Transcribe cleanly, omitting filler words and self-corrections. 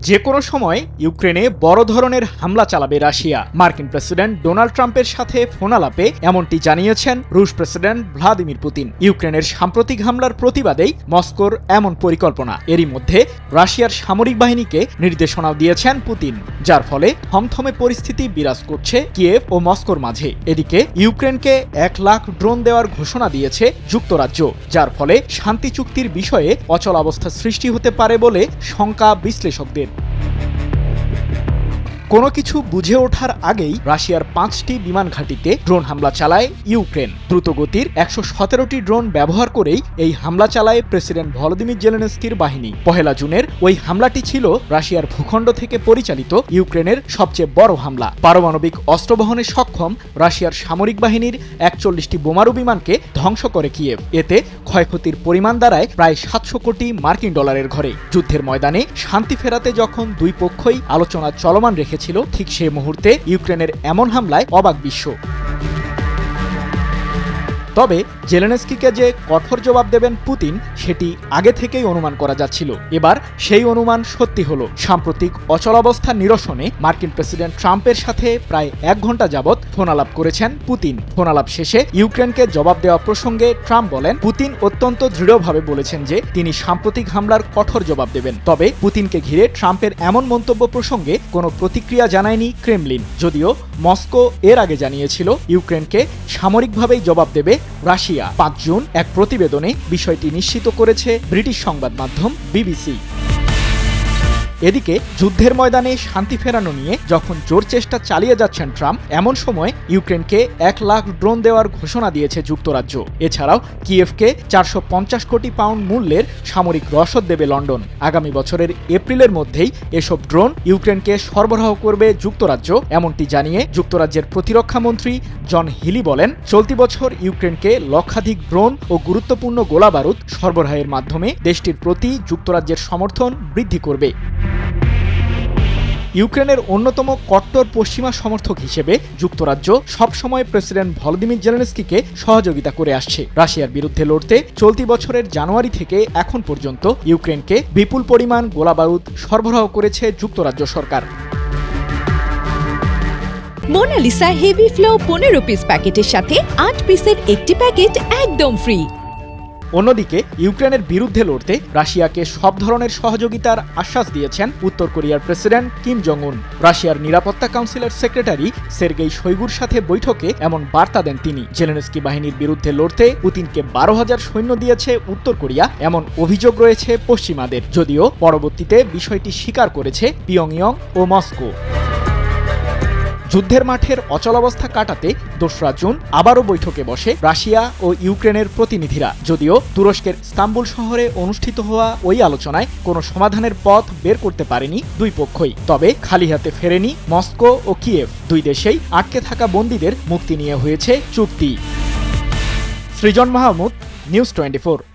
যে কোনো সময় ইউক্রেনে বড় ধরনের হামলা চালাবে রাশিয়া। মার্কিন প্রেসিডেন্ট ডোনাল্ড ট্রাম্পের সাথে ফোনালাপে এমনটি জানিয়েছেন রুশ প্রেসিডেন্ট ভ্লাদিমির পুতিন। ইউক্রেনের সাম্প্রতিক হামলার প্রতিবাদেই মস্কোর এমন পরিকল্পনা। এরই মধ্যে রাশিয়ার সামরিক বাহিনীকে নির্দেশনাও দিয়েছেন পুতিন, যার ফলে থমথমে পরিস্থিতি বিরাজ করছে কিয়েভ ও মস্কোর মাঝে। এদিকে ইউক্রেনকে 1 লাখ ড্রোন দেওয়ার ঘোষণা দিয়েছে যুক্তরাজ্য, যার ফলে শান্তি চুক্তির বিষয়ে অচলাবস্থা সৃষ্টি হতে পারে বলে শঙ্কা বিশ্লেষকদের। কোনো কিছু বুঝে ওঠার আগেই রাশিয়ার 5টি বিমান ঘাঁটিতে ড্রোন হামলা চালায় ইউক্রেন। দ্রুতগতির 117টি ড্রোন ব্যবহার করেই এই হামলা চালায় প্রেসিডেন্ট ভলোদিমির জেলেনস্কির বাহিনী। 1 জুনের ওই হামলাটি ছিল রাশিয়ার ভূখণ্ড থেকে পরিচালিত ইউক্রেনের সবচেয়ে বড় হামলা। পারমাণবিক অস্ত্র বহনে সক্ষম রাশিয়ার সামরিক বাহিনীর 41টি বোমারু বিমানকে ধ্বংস করে কিয়েভ। এতে ক্ষয়ক্ষতির পরিমাণ দাঁড়ায় প্রায় 700 কোটি মার্কিন ডলারের ঘরে। যুদ্ধের ময়দানে শান্তি ফেরাতে যখন দুই পক্ষই আলোচনা চলমান রেখেছিল, ঠিক সে মুহূর্তে ইউক্রেনের এমন হামলায় অবাক বিশ্ব। তবে জেলেনস্কিকে যে কঠোর জবাব দেবেন পুতিন, সেটি আগে থেকেই অনুমান করা যাচ্ছিল। এবার সেই অনুমান সত্যি হলো। সাম্প্রতিক অচলাবস্থা নিরসনে মার্কিন প্রেসিডেন্ট ট্রাম্পের সাথে প্রায় 1 ঘণ্টা যাবৎ ফোনালাপ করেছেন পুতিন। ফোনালাপ শেষে ইউক্রেনকে জবাব দেওয়া প্রসঙ্গে ট্রাম্প বলেন, পুতিন অত্যন্ত দৃঢ়ভাবে বলেছেন যে তিনি সাম্প্রতিক হামলার কঠোর জবাব দেবেন। তবে পুতিনকে ঘিরে ট্রাম্পের এমন মন্তব্য প্রসঙ্গে কোনো প্রতিক্রিয়া জানায়নি ক্রেমলিন, যদিও মস্কো এর আগে জানিয়েছিল ইউক্রেনকে সামরিকভাবেই জবাব দেবে রাশিয়া। 5 জুন এক প্রতিবেদনে বিষয়টি নিশ্চিত করেছে ব্রিটিশ সংবাদ মাধ্যম বিবিসি। এদিকে যুদ্ধের ময়দানে শান্তি ফেরানো নিয়ে যখন জোর চেষ্টা চালিয়ে যাচ্ছেন ট্রাম্প, এমন সময় ইউক্রেনকে 1 লাখ ড্রোন দেওয়ার ঘোষণা দিয়েছে যুক্তরাজ্য। এছাড়াও কিয়েভকে 450 কোটি পাউন্ড মূল্যের সামরিক রসদ দেবে লন্ডন। আগামী বছরের এপ্রিলের মধ্যেই এসব ড্রোন ইউক্রেনকে সরবরাহ করবে যুক্তরাজ্য, এমনটি জানিয়ে যুক্তরাজ্যের প্রতিরক্ষা মন্ত্রী জন হিলি বলেন, চলতি বছর ইউক্রেনকে লক্ষাধিক ড্রোন ও গুরুত্বপূর্ণ গোলাবারুদ সরবরাহের মাধ্যমে দেশটির প্রতি যুক্তরাজ্যের সমর্থন বৃদ্ধি করবে। ইউক্রেনের অন্যতম কট্টর পশ্চিমা সমর্থক হিসেবে যুক্তরাজ্য সবসময় প্রেসিডেন্ট ভলোদিমির জেলেনস্কিকে সহযোগিতা করে আসছে। রাশিয়ার বিরুদ্ধে লড়তে চলতি বছরের জানুয়ারি থেকে এখন পর্যন্ত ইউক্রেনকে বিপুল পরিমাণ গোলাবারুদ সরবরাহ করেছে যুক্তরাজ্য সরকার। মোনালিসা হেভি ফ্লো 15 পিস প্যাকেটের সাথে 8 পিসের একটি প্যাকেট একদম ফ্রি। অন্যদিকে ইউক্রেনের বিরুদ্ধে লড়তে রাশিয়াকে সব ধরনের সহযোগিতার আশ্বাস দিয়েছেন উত্তর কোরিয়ার প্রেসিডেন্ট কিম জং উন। রাশিয়ার নিরাপত্তা কাউন্সিলের সেক্রেটারি সের্গেই শোইগুর সাথে বৈঠকে এমন বার্তা দেন তিনি। জেলেনস্কি বাহিনীর বিরুদ্ধে লড়তে পুতিনকে 12,000 সৈন্য দিয়েছে উত্তর কোরিয়া, এমন অভিযোগ রয়েছে পশ্চিমাদের, যদিও পরবর্তীতে বিষয়টি স্বীকার করেছে পিয়ংইয়ং ও মস্কো। যুদ্ধের মাঠের অচলাবস্থা কাটাতে 2 জুন আবারও বৈঠকে বসে রাশিয়া ও ইউক্রেনের প্রতিনিধিরা। যদিও তুরস্কের ইস্তাম্বুল শহরে অনুষ্ঠিত হওয়া ওই আলোচনায় কোনো সমাধানের পথ বের করতে পারেনি দুই পক্ষই। তবে খালি হাতে ফেরেনি মস্কো ও কিয়েভ। দুই দেশেই আটকে থাকা বন্দীদের মুক্তি নিয়ে হয়েছে চুক্তি। সৃজন মাহমুদ, নিউজ 24।